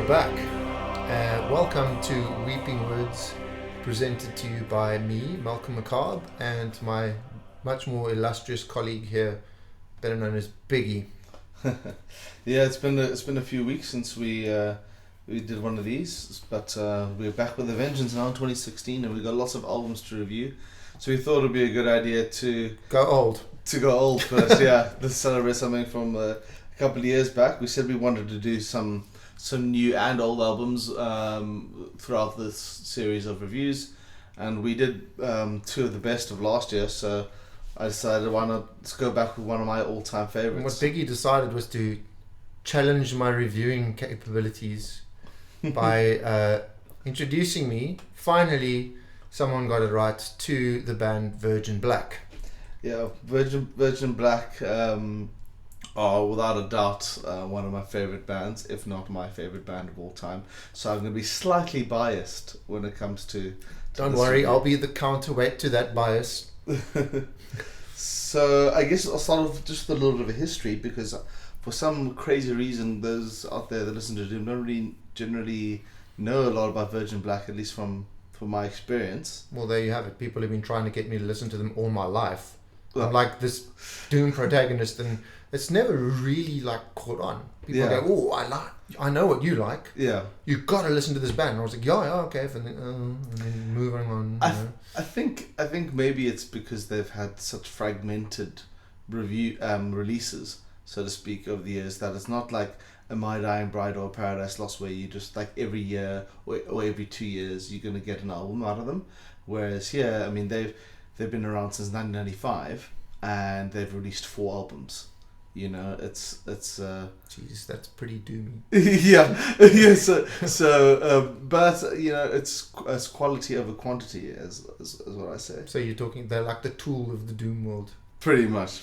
we're back. Welcome to Weeping Woods, presented to you by me, Malcolm McCarb, and my much more illustrious colleague here, better known as Biggie. Yeah, it's been a few weeks since we did one of these, but we're back with a vengeance now in 2016, and we've got lots of albums to review. So we thought it'd be a good idea to Go old. go old first. Yeah, to celebrate something from a couple of years back. We said we wanted to do some new and old albums throughout this series of reviews, and we did two of the best of last year. So I decided why not let's go back with one of my all-time favorites. And what Biggie decided was to challenge my reviewing capabilities by introducing me. Finally, someone got it right, to the band Virgin Black. Yeah, Virgin Black are without a doubt one of my favourite bands, if not my favourite band of all time. So I'm going to be slightly biased when it comes to Don't worry, review. I'll be the counterweight to that bias. So I guess I'll start off with just a little bit of a history, because for some crazy reason those out there that listen to Doom don't really generally know a lot about Virgin Black, at least from my experience. Well, there you have it. People have been trying to get me to listen to them all my life. I'm like this Doom protagonist, and it's never really like caught on. People go, "Oh, I know what you like. Yeah, you got to listen to this band." And I was like, "Yeah, okay." And then moving on. I think maybe it's because they've had such fragmented releases, so to speak, over the years, that it's not like a My Dying Bride or Paradise Lost, where you just like every year or every 2 years you're gonna get an album out of them. Whereas here, I mean, they've been around since 1995 and they've released 4 albums. You know, it's Jesus, that's pretty doomy. yeah. So but you know, it's quality over quantity, is what I say. So you're talking, they're like the tool of the Doom world. Pretty much.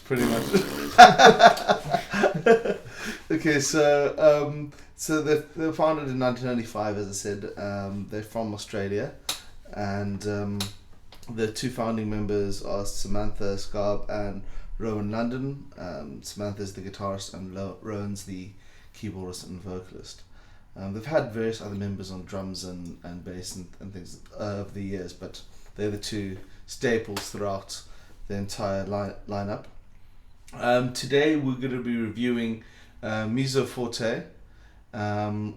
Okay, so they were founded in 1995, as I said. They're from Australia, and the 2 founding members are Samantha Scarb and Rowan London. Samantha is the guitarist and Rowan's the keyboardist and vocalist. They've had various other members on drums and bass and things over the years, but they're the 2 staples throughout the entire lineup. Today we're going to be reviewing Mezzo Forte,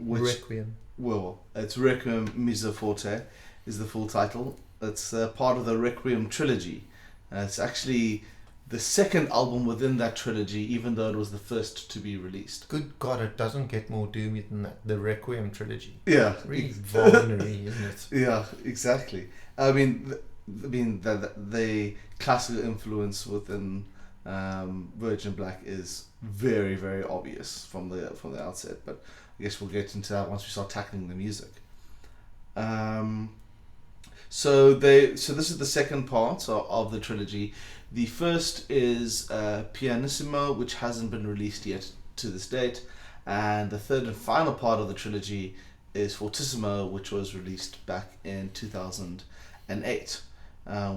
which Requiem. Well, it's Requiem Mezzo Forte is the full title. It's part of the Requiem trilogy. It's actually the second album within that trilogy, even though it was the first to be released. Good God, it doesn't get more doomy than that. The Requiem trilogy. Yeah, really vulnerary, isn't it? Yeah, exactly. I mean, the classical influence within Virgin Black is very, very obvious from the outset. But I guess we'll get into that once we start tackling the music. So this is the second part of the trilogy. The first is Pianissimo, which hasn't been released yet to this date, and the third and final part of the trilogy is Fortissimo, which was released back in 2008,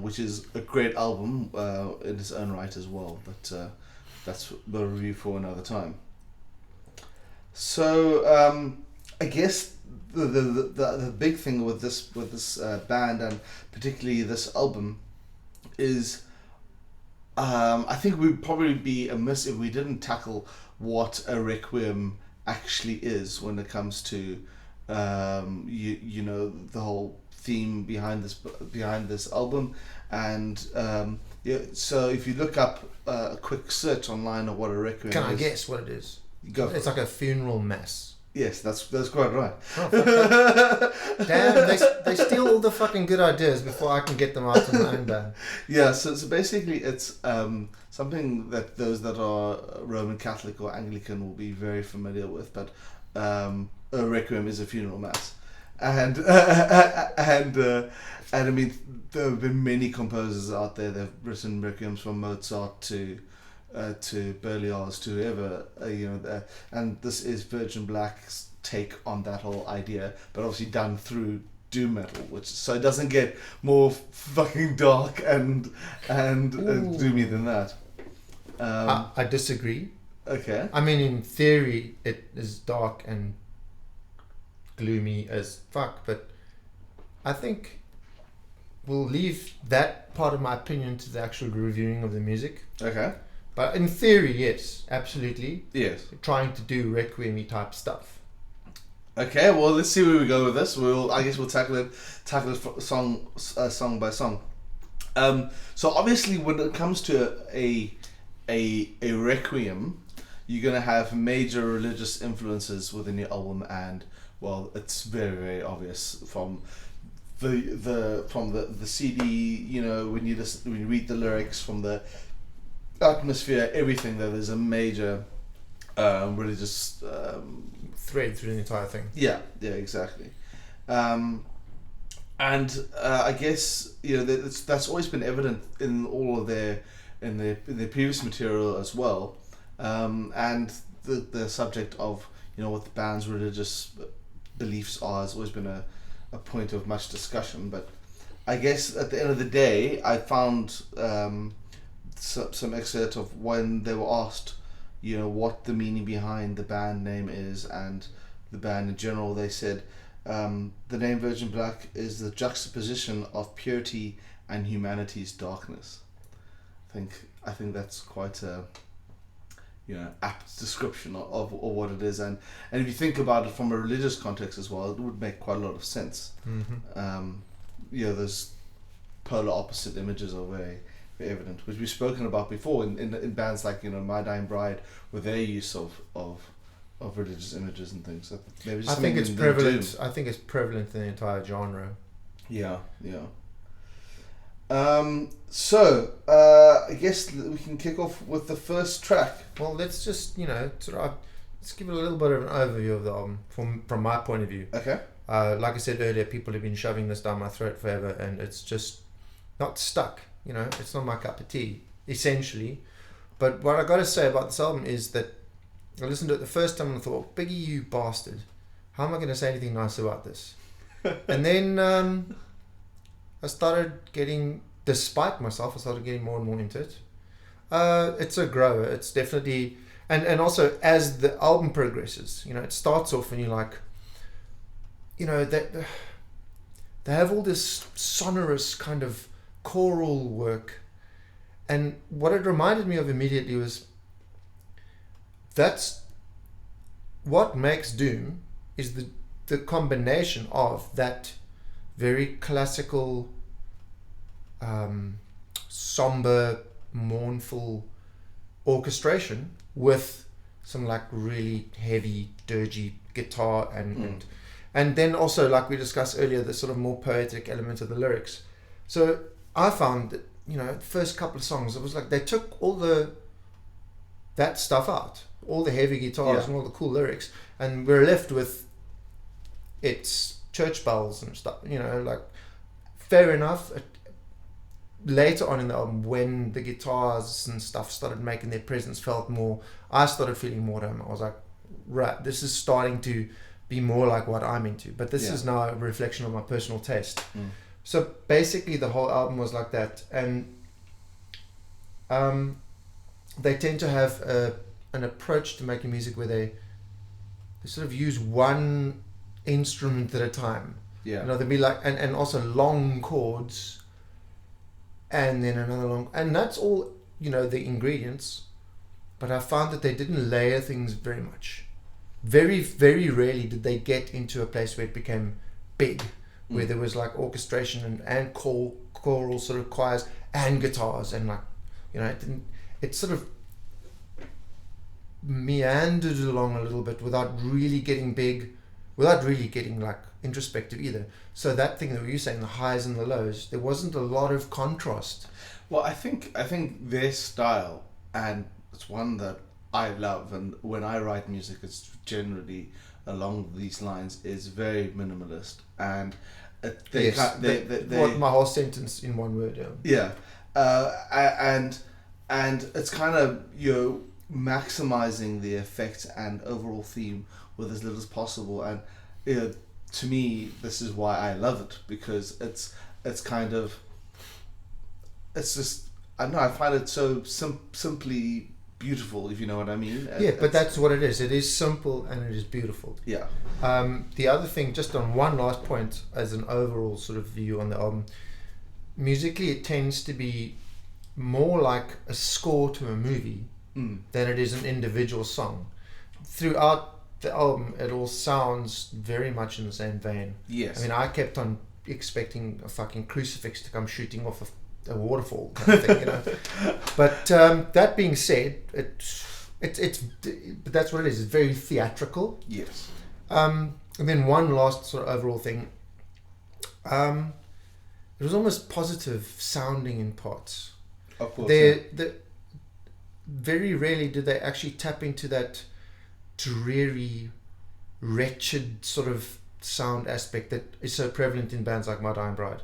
which is a great album in its own right as well. But that's the review for another time. So I guess the big thing with this band, and particularly this album, is I think we'd probably be amiss if we didn't tackle what a requiem actually is when it comes to you know, the whole theme behind this album. And so if you look up a quick search online of what a requiem Can is, I guess what it is? Go. It's like a funeral mass. Yes, that's quite right. Oh, damn, they steal all the fucking good ideas before I can get them out in my own band. Yeah, so basically it's something that those that are Roman Catholic or Anglican will be very familiar with, but a requiem is a funeral mass. And I mean, there have been many composers out there that have written requiems, from Mozart to Berlioz, to whoever, you know, and this is Virgin Black's take on that whole idea, but obviously done through doom metal, which so it doesn't get more fucking dark and doomy than that. I disagree. Okay. I mean, in theory, it is dark and gloomy as fuck. But I think we'll leave that part of my opinion to the actual reviewing of the music. Okay. But in theory, yes, absolutely. Yes. Trying to do Requiem-y type stuff. Okay, well, let's see where we go with this. I guess we'll tackle it song by song. So obviously, when it comes to a Requiem, you're gonna have major religious influences within your album, and well, it's very, very obvious from the CD. You know, when you read the lyrics, from the atmosphere, everything. That there's a major religious thread through the entire thing. Yeah, exactly. And I guess that's always been evident in all of their previous material as well. And the subject of what the band's religious beliefs are has always been a point of much discussion. But I guess at the end of the day, I found some excerpt of when they were asked what the meaning behind the band name is and the band in general. They said the name Virgin Black is the juxtaposition of purity and humanity's darkness. I think that's quite a apt description of what it is, and if you think about it from a religious context as well, it would make quite a lot of sense. Mm-hmm. Those polar opposite images are very evident, which we've spoken about before in bands like My Dying Bride, with their use of religious images and things. So maybe just I think it's prevalent. I think it's prevalent in the entire genre. Yeah. I guess we can kick off with the first track. Well, let's just let's give it a little bit of an overview of the album from my point of view. Okay. Like I said earlier, people have been shoving this down my throat forever, and it's just not stuck. It's not my cup of tea, essentially. But what I got to say about this album is that I listened to it the first time and I thought, Biggie, you bastard, how am I going to say anything nice about this? And then I started getting, despite myself, I started getting more and more into it. It's a grower. It's definitely, and also as the album progresses, it starts off and you're like, they have all this sonorous kind of choral work, and what it reminded me of immediately was that's what makes doom is the combination of that very classical somber, mournful orchestration with some like really heavy dirgy guitar and then also, like we discussed earlier, the sort of more poetic element of the lyrics. So I found that, the first couple of songs, it was like they took all that stuff out, all the heavy guitars and all the cool lyrics, and we're left with its church bells and stuff, like, fair enough. Later on in the album, when the guitars and stuff started making their presence felt more, I started feeling more at home. I was like, right, this is starting to be more like what I'm into, but this is now a reflection of my personal taste. So basically the whole album was like that, and they tend to have an approach to making music where they sort of use one instrument at a time. They'll be like, and also long chords, and then another long, and that's all, the ingredients. But I found that they didn't layer things very much. Very, very rarely did they get into a place where it became big, where there was like orchestration and choral sort of choirs and guitars, and like, it sort of meandered along a little bit without really getting big, without really getting like introspective either. So that thing that you were saying, the highs and the lows, there wasn't a lot of contrast. Well, I think their style, and it's one that I love, and when I write music, it's generally along these lines, is very minimalist, and what my whole sentence in one word. And it's kind of maximizing the effect and overall theme with as little as possible, and to me, this is why I love it, because it's kind of, it's just, I don't know, I find it so simply beautiful, if you know what I mean. Yeah, but that's what it is. It is simple and it is beautiful. Yeah. The other thing, just on one last point, as an overall sort of view on the album, musically it tends to be more like a score to a movie than it is an individual song. Throughout the album, it all sounds very much in the same vein. Yes. I mean, I kept on expecting a fucking crucifix to come shooting off a waterfall kind of thing, you know. But that being said, but that's what it is. It's very theatrical. Yes. And then one last sort of overall thing. It was almost positive sounding in parts. Of course. Very rarely did they actually tap into that dreary, wretched sort of sound aspect that is so prevalent in bands like My Dying Bride.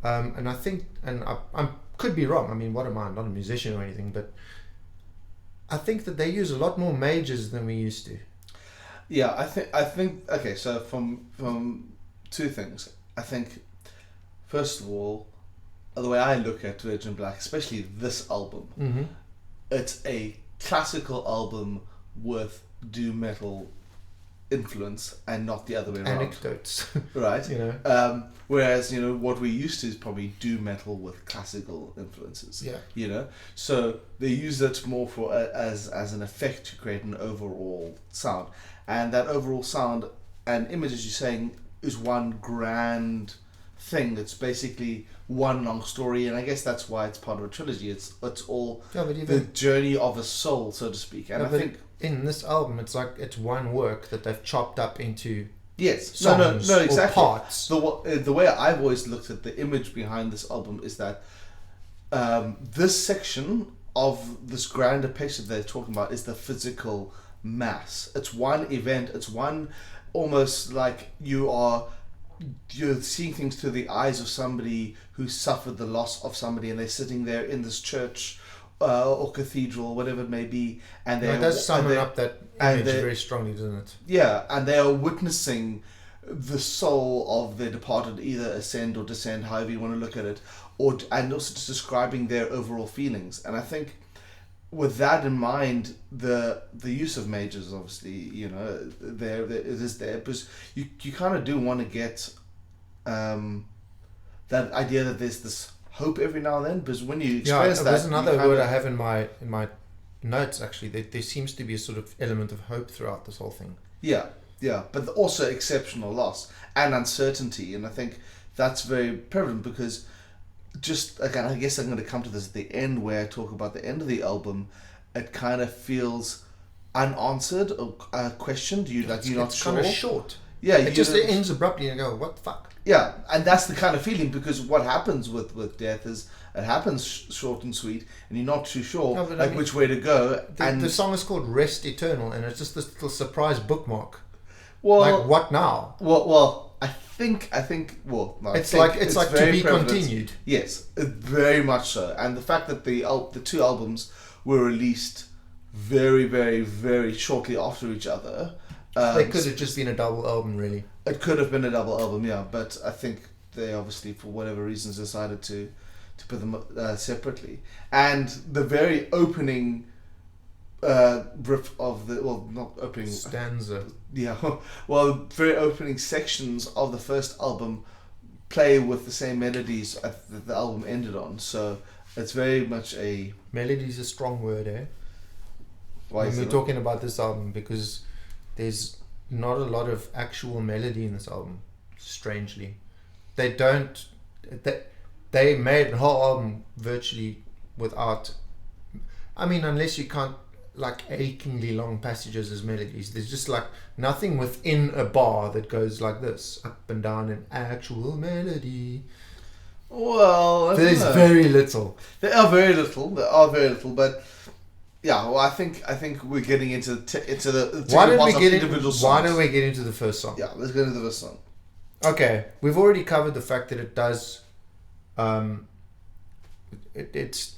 And I think, and I could be wrong, I mean, what am I? I'm not a musician or anything, but I think that they use a lot more majors than we used to. Yeah, I think okay, so from two things. I think, first of all, the way I look at Virgin Black, especially this album, it's a classical album with doom metal influence and not the other way around. Anecdotes. Right. You know. Whereas, you know, what we used to is probably doom metal with classical influences. Yeah. You know? So they use it more for as an effect to create an overall sound. And that overall sound and image, as you're saying, is one grand thing. It's basically one long story, and I guess that's why it's part of a trilogy. It's all the journey of a soul, so to speak. And I think in this album, it's like it's one work that they've chopped up into songs no, exactly. Or parts. The way I've always looked at the image behind this album is that this section of this grander picture they're talking about is the physical mass. It's one event. It's one almost like you're seeing things through the eyes of somebody who suffered the loss of somebody, and they're sitting there in this church or cathedral, whatever it may be, and it does summon up that image very strongly, doesn't it? Yeah, and they are witnessing the soul of their departed either ascend or descend, however you want to look at it, and also just describing their overall feelings. And I think with that in mind, the use of majors, obviously, you know, it is there, because you kind of do want to get that idea that there's this hope every now and then, because when you experience that, there's another word I have in my notes actually. There seems to be a sort of element of hope throughout this whole thing. Yeah, but also exceptional loss and uncertainty, and I think that's very prevalent because. Just again, I guess I'm going to come to this at the end where I talk about the end of the album. It kind of feels unanswered or questioned. You're not sure. It's kind of short. Yeah, it just ends abruptly and you go, what the fuck? Yeah, and that's the kind of feeling, because what happens with death is it happens short and sweet, and you're not too sure which way to go. The song is called Rest Eternal, and it's just this little surprise bookmark. Well, like what now? Well. I think. Well, no, it's like to be prevalent. Continued. Yes, very much so. And the fact that the two albums were released very, very, very shortly after each other. They could have just been a double album, really. It could have been a double album, yeah. But I think they obviously, for whatever reasons, decided to put them separately. And the very opening riff of not opening stanza. Yeah, well, very opening sections of the first album play with the same melodies that the album ended on. So it's very much a... Melody is a strong word, eh? Why when we're talking about this album, because there's not a lot of actual melody in this album, strangely. They made the whole album virtually without... I mean, unless you can't like achingly long passages as melodies. There's just like nothing within a bar that goes like this, up and down in actual melody. Well, there's very little. There are very little, but yeah, well, I think we're getting into the why don't we get into the first song? Yeah, let's get into the first song. Okay, we've already covered the fact that it does it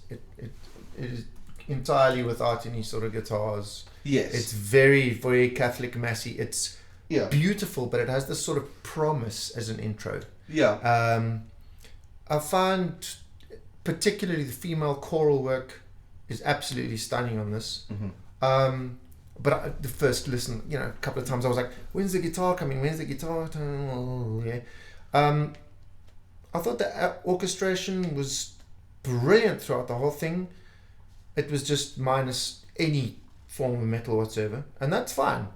is entirely without any sort of guitars. Yes. It's very, very Catholic massy. It's beautiful, but it has this sort of promise as an intro. Yeah. I find particularly the female choral work is absolutely stunning on this. Mm-hmm. But the first listen, a couple of times I was like, when's the guitar coming? When's the guitar? Yeah. I thought the orchestration was brilliant throughout the whole thing. It was just minus any form of metal whatsoever, and that's fine.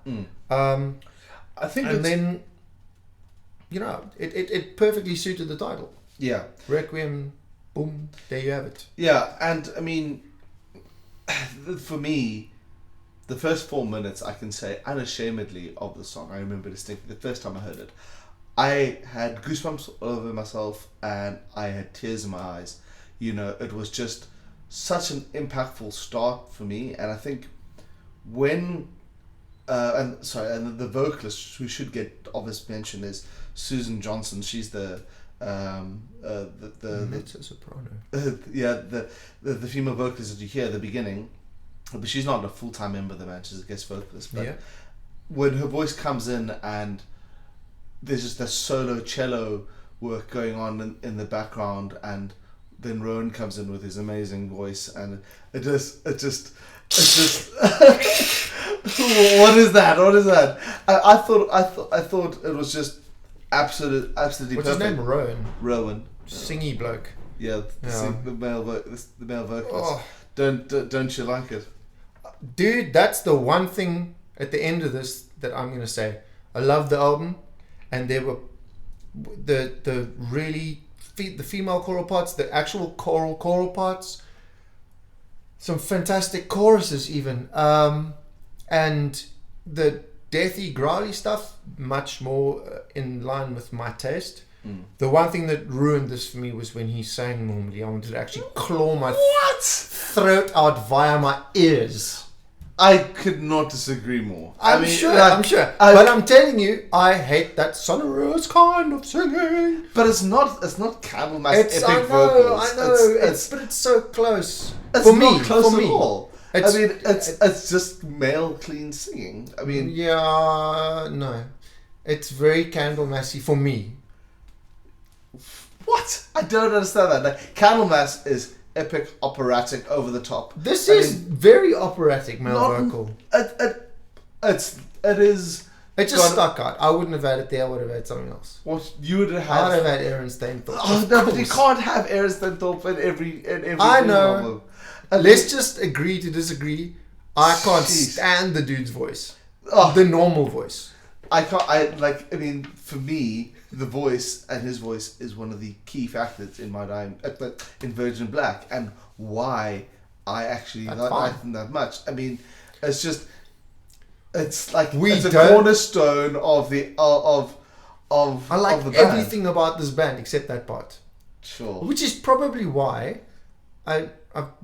I think, and then, it perfectly suited the title. Yeah. Requiem, boom, there you have it. Yeah, and I mean, for me, the first 4 minutes, I can say unashamedly of the song, I remember distinctly the first time I heard it, I had goosebumps all over myself and I had tears in my eyes. It was just such an impactful start for me, and I think when and the vocalist who should get obvious mention is Susan Johnson. She's the mezzo soprano. The female vocalist that you hear at the beginning, but she's not a full-time member of the band. She's a guest vocalist. But when her voice comes in and there's just the solo cello work going on in the background, and then Rowan comes in with his amazing voice, and it just what is that? I thought it was just absolutely What's perfect. his name? Rowan. Singy bloke. Yeah, the male vocalist. Oh. Don't you like it? Dude, that's the one thing at the end of this that I'm going to say. I love the album, and there were the really the female choral parts, the actual choral parts, some fantastic choruses even, and the deathy growly stuff much more in line with my taste. The one thing that ruined this for me was when he sang normally. I wanted to actually claw my throat out via my ears. I could not disagree more. I'm sure. But I'm telling you, I hate that sonorous kind of singing. But it's not Candlemass epic vocals. I know. But it's so close. It's for not me, close for at me. all. It's just male clean singing. I mean, no, it's very Candlemassy for me. What? I don't understand that. Like, Candlemass is epic, operatic, over the top. This is very operatic male vocal. It is. It just stuck out. I wouldn't have had it there. I would have had something else. What you would have had? I would have had Aaron Stainthorpe. Oh no, but you can't have Aaron Stainthorpe in every. I know. Let's just agree to disagree. I can't stand the dude's voice. The normal voice. I mean, for me, the voice and his voice is one of the key factors in my time in Virgin Black, and why I actually like them that much. I mean, it's just it's like it's a cornerstone of the I like the everything about this band except that part. Sure. Which is probably why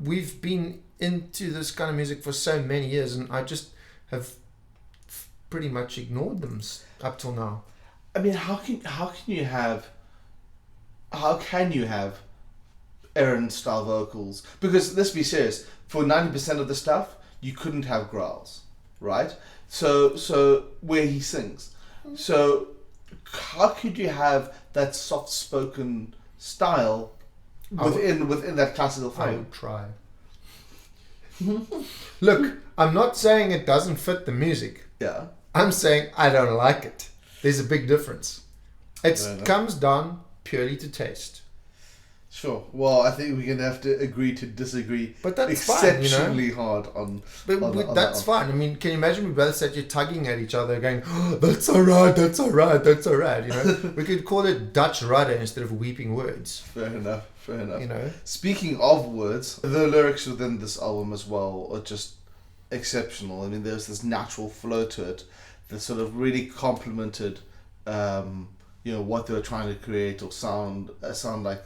we've been into this kind of music for so many years, and I just have pretty much ignored them up till now. I mean, how can you have Aaron style vocals? Because let's be serious, for 90% of the stuff you couldn't have growls, right? So where he sings, so how could you have that soft spoken style within that classical frame? I would try. Look, I'm not saying it doesn't fit the music. Yeah. I'm saying I don't like it. There's a big difference. It comes down purely to taste. Sure. Well, I think we're going to have to agree to disagree. But that's exceptionally hard on. But that's fine. I mean, can you imagine we both sat here tugging at each other, going, oh, "That's alright, that's alright, that's alright." You know, we could call it Dutch rudder instead of weeping words. Fair enough. You know. Speaking of words, the lyrics within this album as well are just exceptional. I mean, there's this natural flow to it that sort of really complemented, what they were trying to create or sound like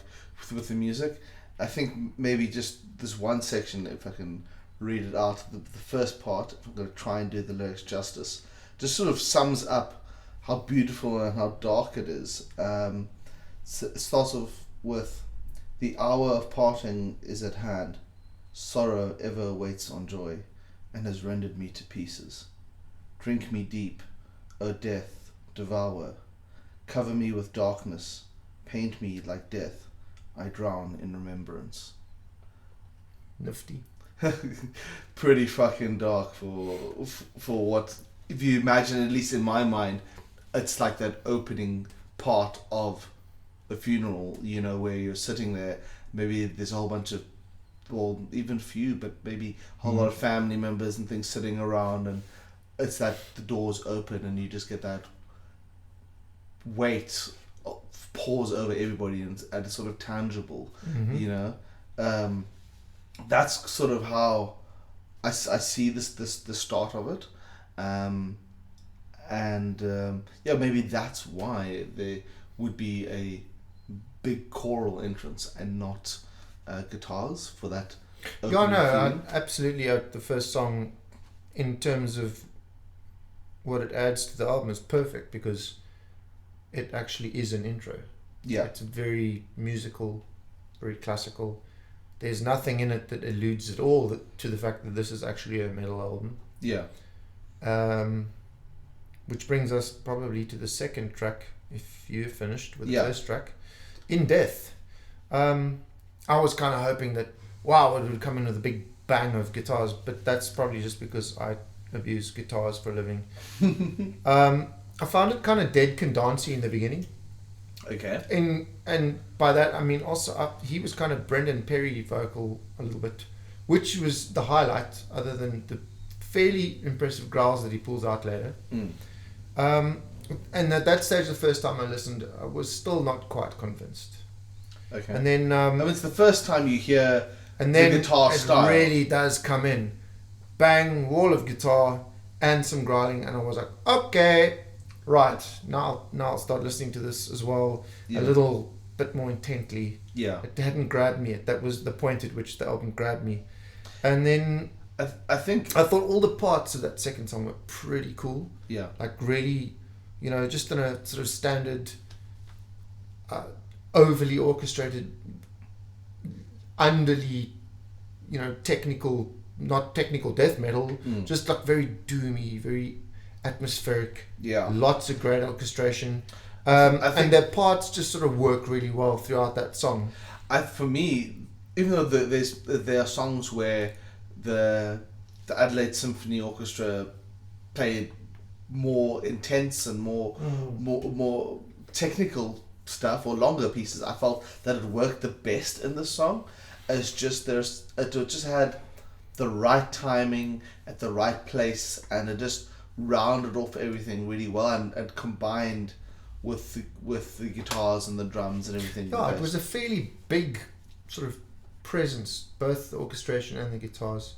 with the music. I think maybe just this one section, if I can read it out, the first part, if I'm going to try and do the lyrics justice, just sort of sums up how beautiful and how dark it is. So it starts off with, "The hour of parting is at hand. Sorrow ever waits on joy, and has rendered me to pieces. Drink me deep, O death, devour. Cover me with darkness, paint me like death. I drown in remembrance." Nifty. pretty fucking dark for what, if you imagine, at least in my mind, it's like that opening part of a funeral, you know, where you're sitting there, maybe there's a whole bunch of, well, even few, but maybe a whole lot of family members and things sitting around, and it's that the doors open and you just get that weight pours over everybody, and it's sort of tangible, you know. That's sort of how I see the start of it, yeah, maybe that's why there would be a big choral entrance and not guitars for that. Yeah, no, absolutely. The first song, in terms of what it adds to the album, is perfect because it actually is an intro. Yeah, it's very musical, very classical. There's nothing in it that alludes at all to the fact that this is actually a metal album. Yeah. Which brings us probably to the second track, if you're finished with the first track, In Death. I was kind of hoping that, wow, it would come in with a big bang of guitars, but that's probably just because I abuse guitars for a living. I found it kind of dead can dancey in the beginning. Okay. And by that I mean also he was kind of Brendan Perry vocal a little bit, which was the highlight, other than the fairly impressive growls that he pulls out later. And at that stage, the first time I listened, I was still not quite convinced. Okay. And then it's the first time you hear and then the guitar style. It really does come in, bang, wall of guitar and some growling, and I was like, okay, right, now I'll start listening to this as well, a little bit more intently. Yeah. It hadn't grabbed me yet. That was the point at which the album grabbed me. And then I think I thought all the parts of that second song were pretty cool. Yeah. Like really, you know, just in a sort of standard, overly orchestrated, underly, you know, not technical death metal, just like very doomy, very atmospheric. Yeah. Lots of great orchestration. And their parts just sort of work really well throughout that song. For me, even though there are songs where the Adelaide Symphony Orchestra played more intense and more technical stuff or longer pieces, I felt that it worked the best in this song. It just had the right timing at the right place, and it just rounded off everything really well, and combined with the guitars and the drums and everything. Yeah, it was a fairly big sort of presence, both the orchestration and the guitars.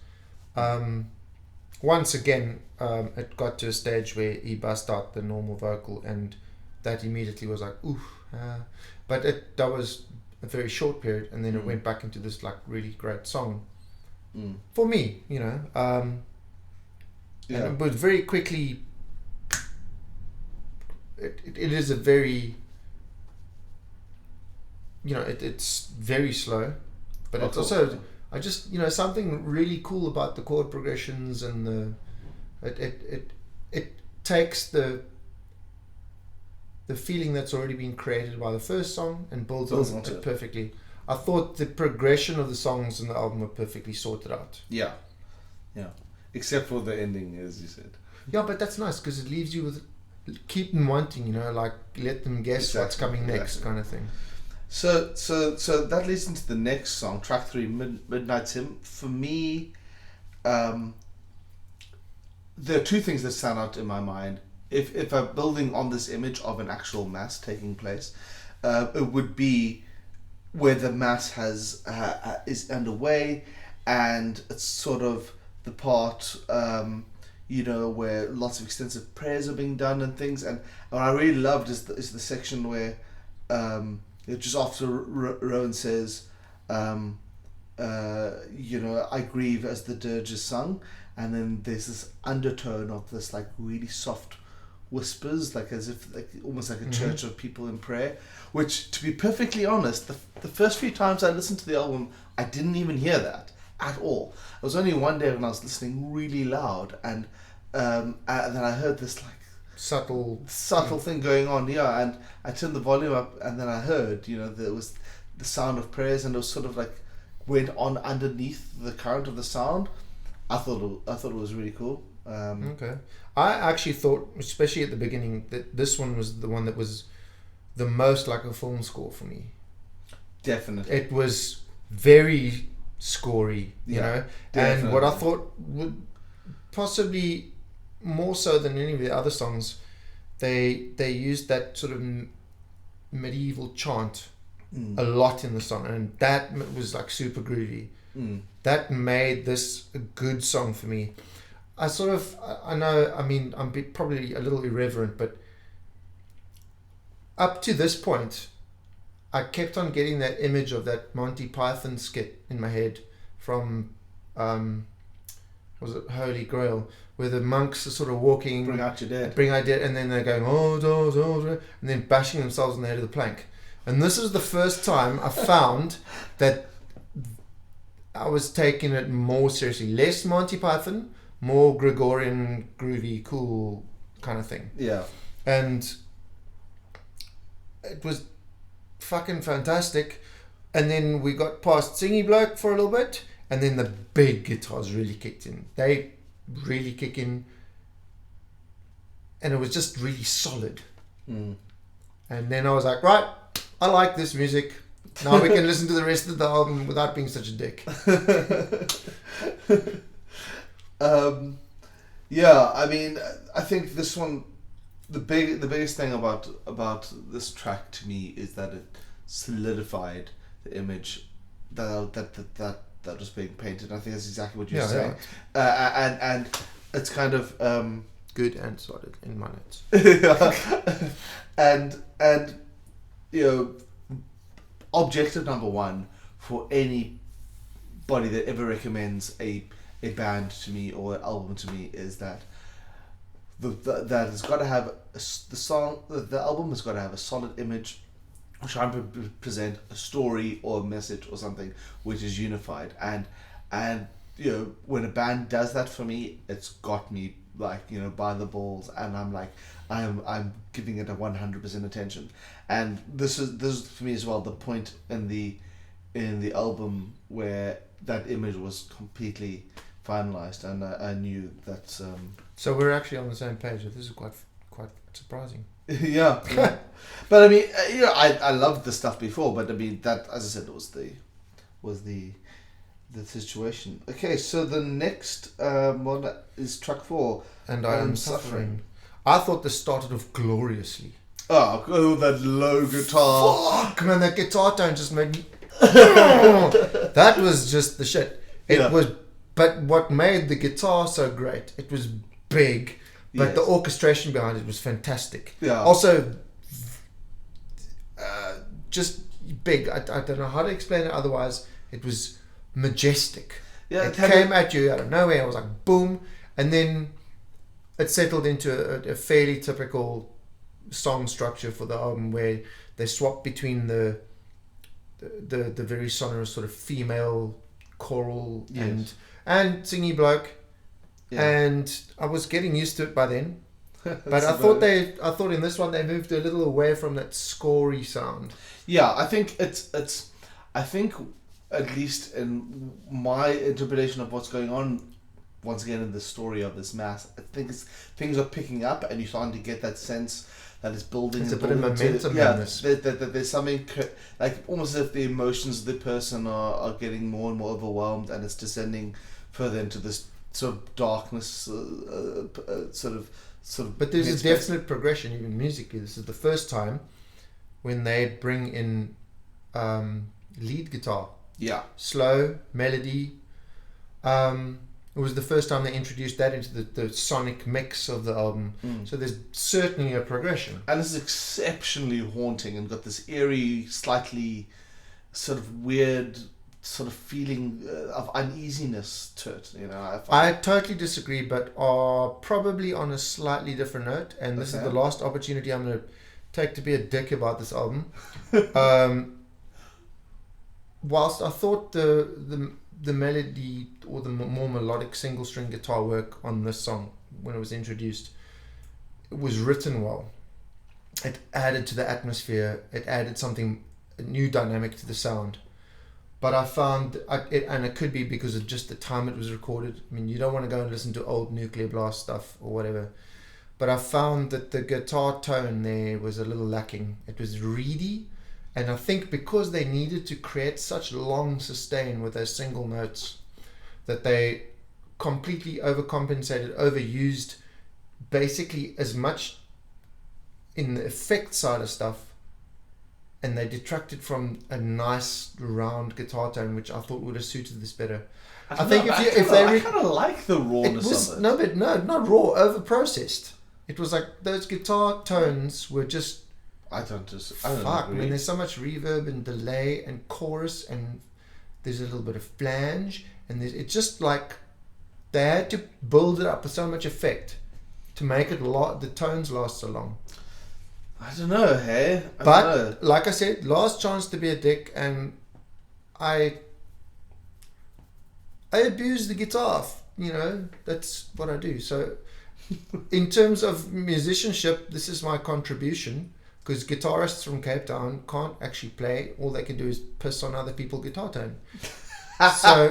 Once again, it got to a stage where he bust out the normal vocal, and that immediately was like, oof. But that was a very short period, and then it went back into this like really great song. For me, you know. And it was very quickly. It is a very, you know, it's very slow, but it's also, I just, you know, something really cool about the chord progressions and it takes the feeling that's already been created by the first song and builds on it perfectly. I thought the progression of the songs in the album were perfectly sorted out. Yeah, except for the ending, as you said. Yeah, but that's nice because it leaves you with, keep them wanting, you know, like let them guess what's coming next, kind of thing. So that leads into the next song, track 3, Midnight Hymn. For me, there are two things that stand out in my mind. If I'm building on this image of an actual mass taking place, it would be where the mass is underway, and it's sort of the part, you know, where lots of extensive prayers are being done and things. And what I really loved is the section where, just after Rowan says, you know, I grieve as the dirge is sung, and then there's this undertone of this like really soft whispers, like as if like almost like a church of people in prayer, which, to be perfectly honest, the first few times I listened to the album, I didn't even hear that at all. It was only one day when I was listening really loud, and then I heard this like subtle thing going on, and I turned the volume up, and then I heard, you know, there was the sound of prayers, and it was sort of like went on underneath the current of the sound, I thought it was really cool. Okay. I actually thought, especially at the beginning, that this one was the one that was the most like a film score for me. Definitely. It was very scory, you know. Definitely. And what I thought would possibly more so than any of the other songs, they used that sort of medieval chant a lot in the song, and that was like super groovy. That made this a good song for me. I know, I mean, I'm probably a little irreverent, but up to this point, I kept on getting that image of that Monty Python skit in my head from, was it Holy Grail, where the monks are sort of walking, Bring out your dead, and then they're going, and then bashing themselves on the head of the plank. And this is the first time I found that I was taking it more seriously. Less Monty Python, more Gregorian, groovy, cool kind of thing. Yeah. And it was fucking fantastic. And then we got past Singy Bloke for a little bit, and then the big guitars really kicked in. They really kick in, and it was just really solid. And then I was like, right, I like this music. Now we can listen to the rest of the album without being such a dick. Yeah, I mean, I think this one, the biggest thing about this track to me is that it solidified the image that was being painted. I think that's exactly what you're saying. Yeah. And it's kind of good and solid in my notes. and you know, objective number one for anybody that ever recommends a band to me or an album to me is that that has got to have the album has got to have a solid image, trying to present a story or a message or something which is unified, and you know, when a band does that for me, it's got me like, you know, by the balls, and I'm like, I'm giving it a 100% attention. And this is for me as well the point in the album where that image was completely finalized, and I knew that. So we're actually on the same page. This is quite surprising. Yeah. But I mean, you know, I loved the stuff before, but I mean that, as I said, was the situation. Okay, so the next one is track 4, and I Am Suffering. I thought this started off gloriously. Oh, that low guitar. Fuck, man, that guitar tone just made me... That was just the shit. It was, but what made the guitar so great, it was big, but the orchestration behind it was fantastic. Yeah. Also, just big. I don't know how to explain it otherwise. It was majestic. Yeah, it came at you out of nowhere. It was like boom, and then it settled into a fairly typical song structure for the album, where they swap between the very sonorous sort of female choral and singy bloke, and I was getting used to it by then. But I thought in this one they moved a little away from that scorey sound. Yeah, I think I think at least in my interpretation of what's going on, once again in the story of this mass, I think things are picking up, and you're starting to get that sense that it's building. There's a bit of momentum in this. That there's something like almost as if the emotions of the person are getting more and more overwhelmed, and it's descending further into this sort of darkness, sort of. But there's a definite progression even musically. This is the first time when they bring in lead guitar. Yeah. Slow melody. It was the first time they introduced that into the sonic mix of the album. So there's certainly a progression. And this is exceptionally haunting and got this eerie, slightly sort of weird sort of feeling of uneasiness to it. You know, I totally disagree, but are probably on a slightly different note. And this is the last opportunity I'm going to take to be a dick about this album. Whilst I thought the melody or the more melodic single string guitar work on this song when it was introduced, it was written well. It added to the atmosphere. It added a new dynamic to the sound. But I found, and it could be because of just the time it was recorded. I mean, you don't want to go and listen to old Nuclear Blast stuff or whatever. But I found that the guitar tone there was a little lacking. It was reedy. And I think because they needed to create such long sustain with those single notes, that they completely overcompensated, overused basically as much in the effect side of stuff, and they detracted from a nice round guitar tone, which I thought would have suited this better. I think I kind of like the rawness of it. No, but no, not raw, over processed. It was like those guitar tones were just. I don't Fuck, agree. I mean, there's so much reverb and delay and chorus, and there's a little bit of flange, and it's just like they had to build it up with so much effect to make it the tones last so long. I don't know, hey? But like I said, last chance to be a dick, and I abuse the guitar. You know, that's what I do. So, in terms of musicianship, this is my contribution. Because guitarists from Cape Town can't actually play. All they can do is piss on other people's guitar tone. So,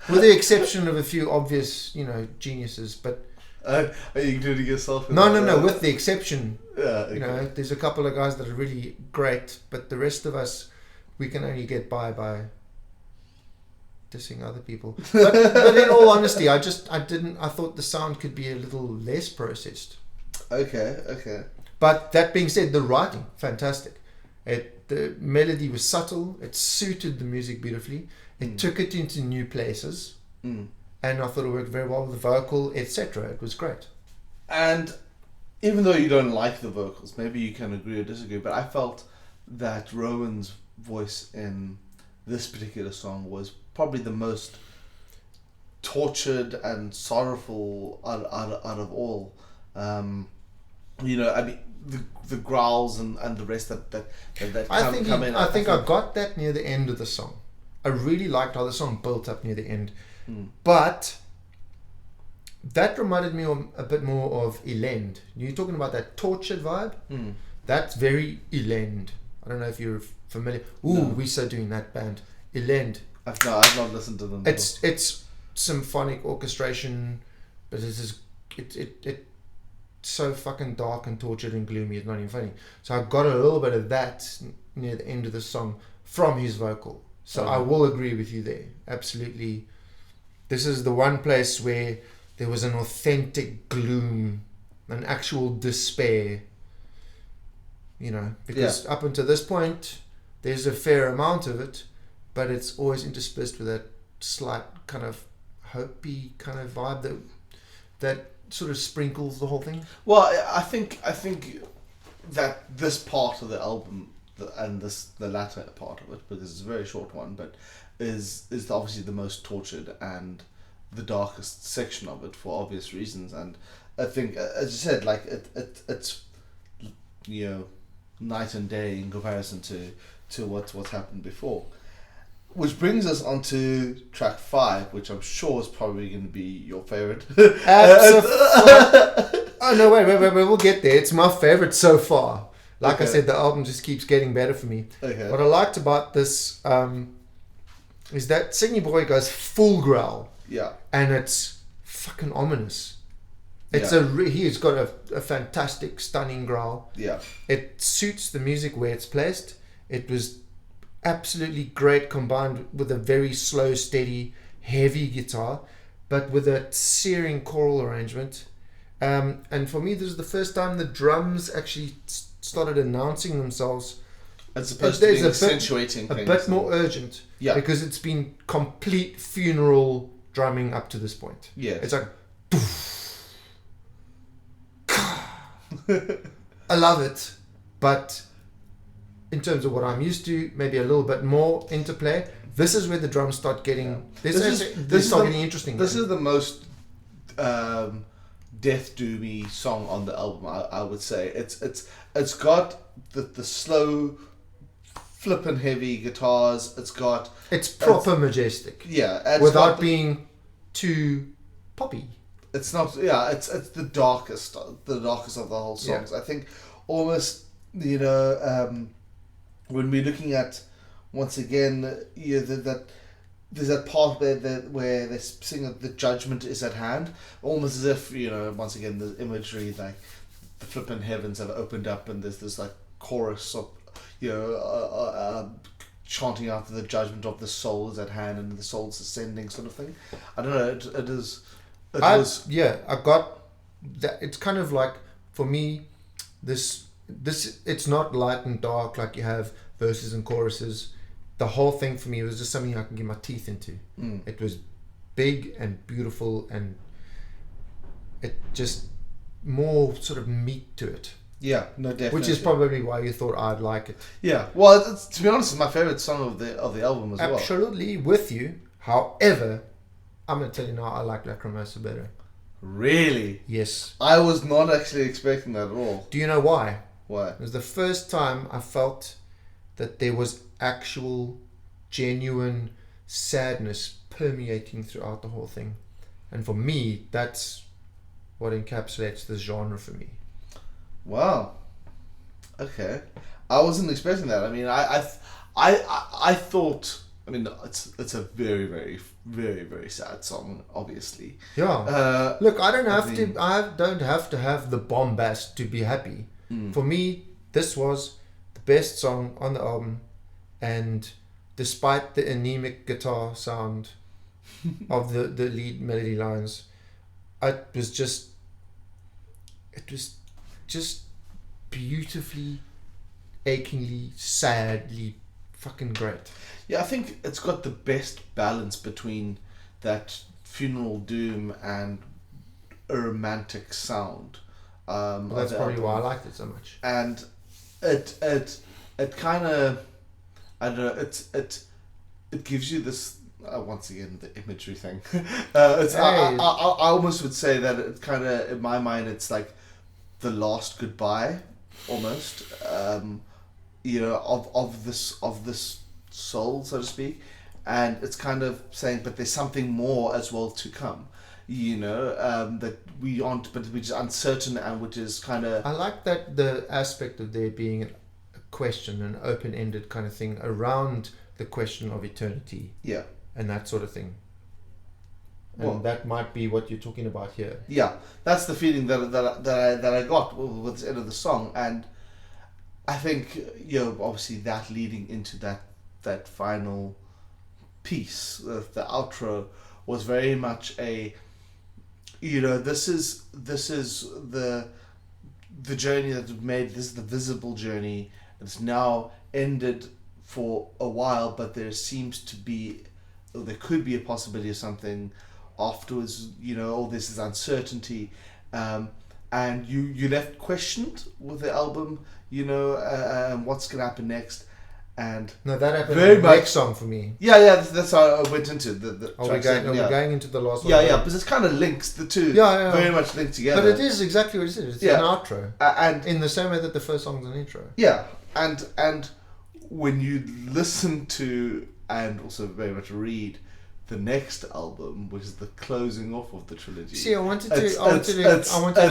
with the exception of a few obvious, geniuses, but are you including yourself in no, that? no. With the exception, yeah, okay. There's a couple of guys that are really great, but the rest of us, we can only get by dissing other people. But in all honesty, I thought the sound could be a little less processed. Okay. But that being said, the writing, fantastic. The melody was subtle. It suited the music beautifully. It took it into new places. And I thought it worked very well with the vocal, etc. It was great. And even though you don't like the vocals, maybe you can agree or disagree, but I felt that Rowan's voice in this particular song was probably the most tortured and sorrowful out of all. I mean, the growls and the rest that come in. I think I got that near the end of the song. I really liked how the song built up near the end. But that reminded me a bit more of Elend. You're talking about that tortured vibe? That's very Elend. I don't know if you're familiar. We started doing that band. Elend. I've not listened to them before. It's symphonic orchestration, but it's so fucking dark and tortured and gloomy, it's not even funny. So I got a little bit of that near the end of the song from his vocal. So I will agree with you there. Absolutely. This is the one place where there was an authentic gloom, an actual despair. Because up until this point, there's a fair amount of it, but it's always interspersed with that slight kind of hopey kind of vibe that sort of sprinkles the whole thing. Well, I think that this part of the album and the latter part of it, because it's a very short one, but is obviously the most tortured and the darkest section of it for obvious reasons. And I think, as you said, like it's night and day in comparison to what's happened before. Which brings us onto track 5, which I'm sure is probably going to be your favorite. Oh no, wait, we'll get there. It's my favorite so far. Like I said, the album just keeps getting better for me. Okay. What I liked about this is that Singing Boy goes full growl. Yeah. And it's fucking ominous. He's got a fantastic, stunning growl. Yeah. It suits the music where it's placed. It was absolutely great combined with a very slow, steady, heavy guitar, but with a searing choral arrangement. And for me, this is the first time the drums actually started announcing themselves. As opposed to being accentuating things. A bit more urgent. Yeah. Because it's been complete funeral drumming up to this point. Yeah. It's like... I love it, but in terms of what I'm used to, maybe a little bit more interplay. This is where the drums start getting. This is getting interesting. This is the most death doomy song on the album. I would say it's got the slow, flippin' heavy guitars. It's proper majestic. Yeah, without being too poppy. It's not. Yeah, it's the darkest of the whole songs. Yeah. I think almost when we're looking at once again, there's that part where they sing that the judgment is at hand, almost as if, once again, the imagery like the flippin' heavens have opened up and there's this like chorus of chanting out the judgment of the soul is at hand and the soul's ascending sort of thing. I don't know. It is. I got that. It's kind of like, for me, this it's not light and dark like you have verses and choruses. The whole thing for me was just something I can get my teeth into. It was big and beautiful, and it just more sort of meat to it. Yeah, no, definitely. Which is probably why you thought I'd like it. Yeah, well, to be honest, it's my favorite song of the album as well. Absolutely with you. However, I'm going to tell you now, I like Requiem Mezzo better. Really? Yes. I was not actually expecting that at all. Do you know why? Why? It was the first time I felt that there was actual, genuine sadness permeating throughout the whole thing. And for me, that's what encapsulates this genre for me. Wow. Okay. I wasn't expecting that. I mean, I thought. I mean, it's a very, very, very, very sad song. Obviously. Yeah. Look, I don't have to have the bombast to be happy. For me, this was the best song on the album, and despite the anemic guitar sound of the lead melody lines, it was just beautifully, achingly, sadly fucking great. Yeah, I think it's got the best balance between that funeral doom and a romantic sound. Well, that's probably why I liked it so much. And it kind of, I don't know, it gives you this. Once again, the imagery thing. I almost would say that it kind of, in my mind, it's like the last goodbye, almost. Of this soul, so to speak, and it's kind of saying, but there's something more as well to come. That we aren't, but we're just uncertain, and which is kind of. I like that the aspect of there being a question, an open-ended kind of thing around the question of eternity. Yeah. And that sort of thing. And that might be what you're talking about here. Yeah, that's the feeling that I got with the end of the song, and I think obviously that leading into that final piece, the outro, was very much a this is the journey that we've made. This is the visible journey. It's now ended for a while, but there could be a possibility of something afterwards. All this is uncertainty, and you left questioned with the album. What's gonna happen next. And no, that happened in the next song for me. Yeah, that's how I went into the we're going into the last one. Yeah, because it kind of links the two. Yeah. Very much linked together. But it is exactly what it is. It's an outro, and in the same way that the first song's an intro. Yeah, and when you listen to and also very much read the next album, which is the closing off of the trilogy. See, I wanted to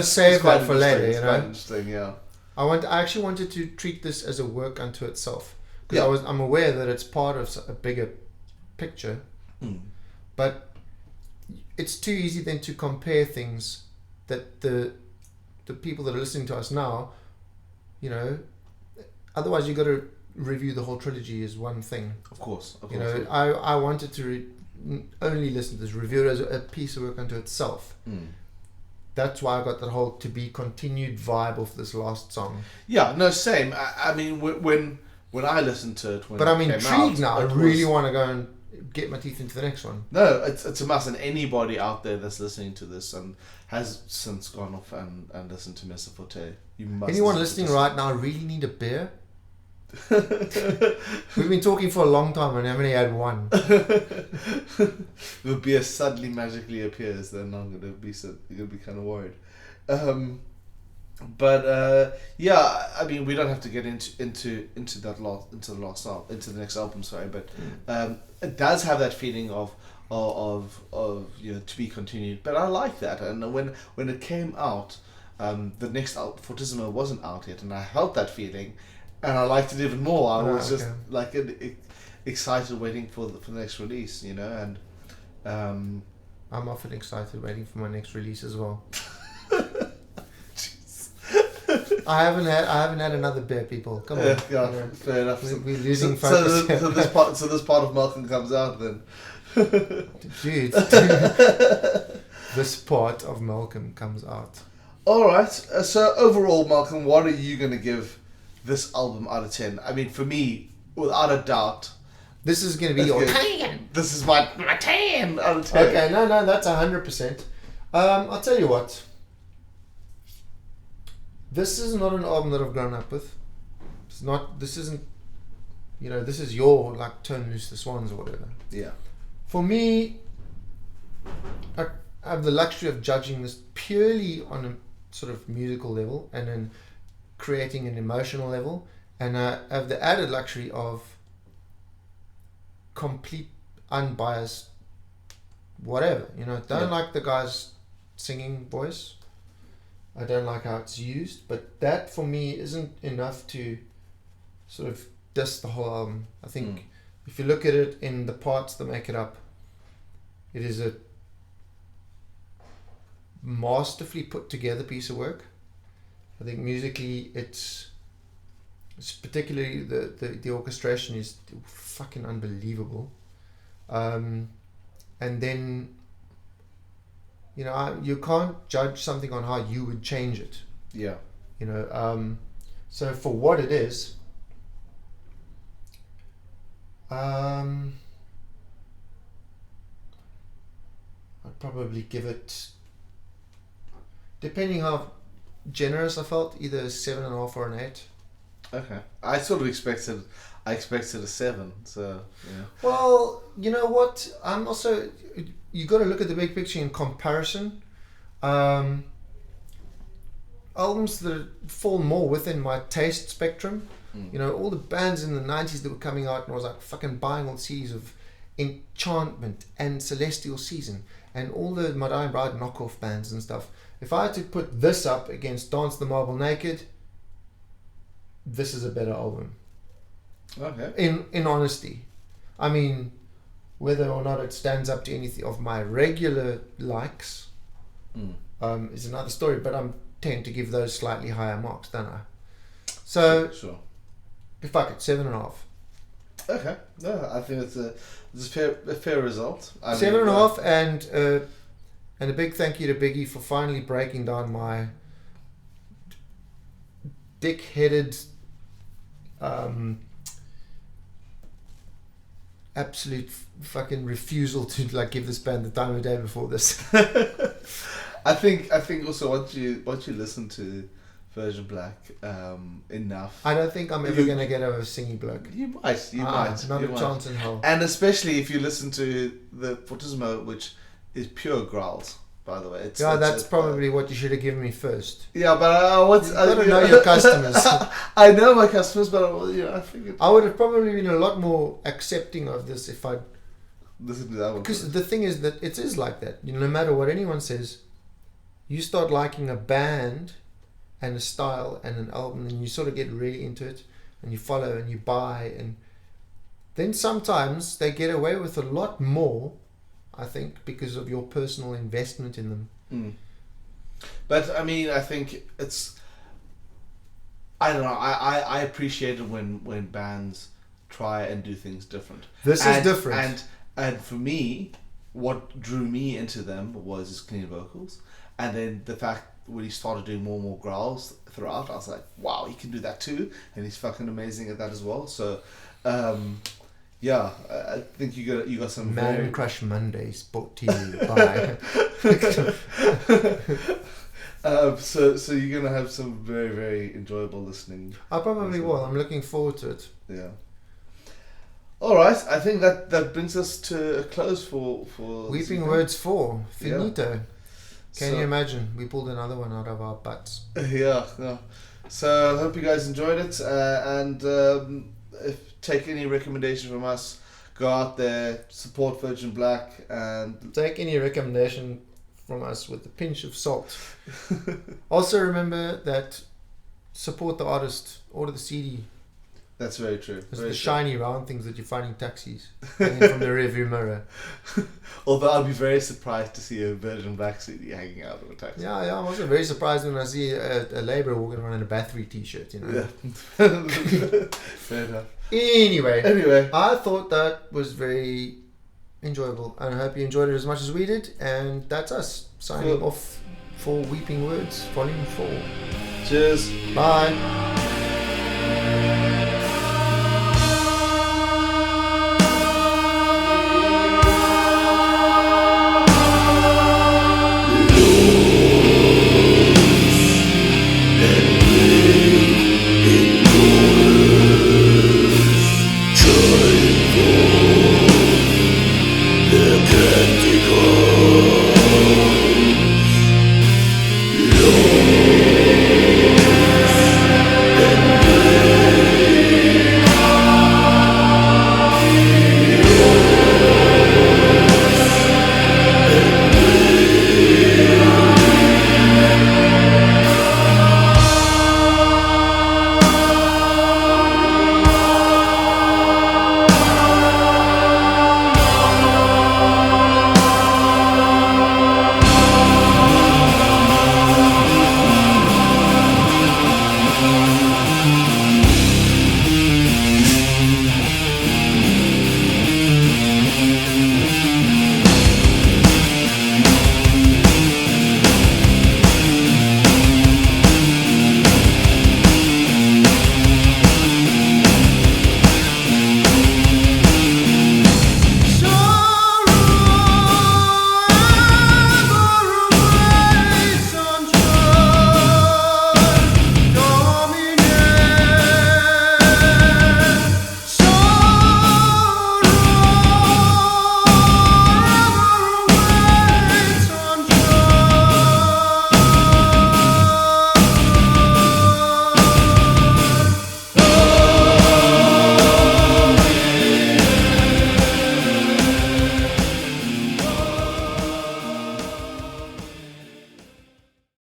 save that for later. It's quite interesting, yeah. I actually wanted to treat this as a work unto itself. Because I'm aware that it's part of a bigger picture, but it's too easy then to compare things that the people that are listening to us now, otherwise you got to review the whole trilogy as one thing. Of course. I wanted to only listen to this, review it as a piece of work unto itself. That's why I got that whole to be continued vibe of this last song. Yeah, no, same. I mean, when I listened to it, but I'm intrigued now. I really want to go and get my teeth into the next one. No, it's a must, and anybody out there that's listening to this and has since gone off and listened to Mezzo Forte, you must. Anyone listening right now really need a beer? We've been talking for a long time and I haven't had one. The beer suddenly magically appears, then I'm gonna be kind of worried. But yeah, I mean, we don't have to get into the next album, sorry, but it does have that feeling of to be continued. But I like that, and when it came out, the next album, Fortissimo, wasn't out yet, and I felt that feeling, and I liked it even more. I was just like excited waiting for the next release, you know, and I'm often excited waiting for my next release as well. I haven't had another beer, people. Come on. Yeah, fair enough. We're losing focus. So this part of Malcolm comes out then. Dude. This part of Malcolm comes out. All right. So overall, Malcolm, what are you going to give this album out of 10? I mean, for me, without a doubt, this is going to be your 10. This is my 10 out of 10. Okay, no, that's 100%. I'll tell you what. This is not an album that I've grown up with. This isn't, this is your, like, Turn Loose the Swans or whatever. Yeah. For me, I have the luxury of judging this purely on a sort of musical level and then creating an emotional level. And I have the added luxury of complete, unbiased, whatever. Don't like the guy's singing voice. I don't like how it's used, but that for me isn't enough to sort of diss the whole album. I think if you look at it in the parts that make it up, it is a masterfully put together piece of work. I think musically it's particularly the orchestration is fucking unbelievable. And then you can't judge something on how you would change it. Yeah. So for what it is, I'd probably give it, depending how generous I felt, either a 7.5 or an 8. Okay. I sort of expected a 7, so yeah. Well, you know what? I'm also, you got to look at the big picture in comparison. Albums that fall more within my taste spectrum. All the bands in the 90s that were coming out, and I was like fucking buying all the CDs of Enchantment and Celestial Season and all the Madonna Bride knockoff bands and stuff. If I had to put this up against Dance the Marble Naked, this is a better album. Okay. In honesty. I mean, whether or not it stands up to anything of my regular likes is another story, but I tend to give those slightly higher marks, don't I? So, sure. Fuck it, 7.5. Okay. No, I think it's a fair result. 7.5, and a big thank you to Biggie for finally breaking down my dick-headed absolute fucking refusal to like give this band the time of day before this. I think also once you listen to Virgin Black enough, I don't think I'm ever gonna get over Singy Bloke. You might. Not a chance in hell. And especially if you listen to the Fortissimo, which is pure growls, by the way. That's probably what you should have given me first. Yeah, but you gotta know your customers. I know my customers, but I think I would have probably been a lot more accepting of this if I'd listen to that one. Because the thing is that it is like that. No matter what anyone says, you start liking a band and a style and an album, and you sort of get really into it, and you follow and you buy, and then sometimes they get away with a lot more, I think, because of your personal investment in them. But I mean, I think it's, I don't know, I appreciate it when bands try and do things different. This is different. And for me, what drew me into them was his clean vocals, and then the fact when he started doing more and more growls throughout, I was like, wow, he can do that too, and he's fucking amazing at that as well. So yeah, I think you got some Man Crush Mondays brought to you by so you're gonna have some very, very enjoyable listening. I probably will. I'm looking forward to it. Yeah. All right, I think that brings us to a close for Weeping Words 4 finito. Yeah. Can you imagine? We pulled another one out of our butts. Yeah. So I hope you guys enjoyed it, and if take any recommendation from us, go out there, support Virgin Black, and take any recommendation from us with a pinch of salt. Also remember that support the artist, order the CD. That's very true. It's Very the true. shiny round things that you find in taxis hanging from the rearview mirror. Although I'd be very surprised to see a Virgin Black CD hanging out of a taxi. Yeah, I'm also very surprised when I see a labourer walking around in a Bathory t-shirt, you know. Yeah. Fair enough. Anyway, I thought that was very enjoyable, and I hope you enjoyed it as much as we did. And that's us signing off for Weeping Words, Volume 4. Cheers. Bye.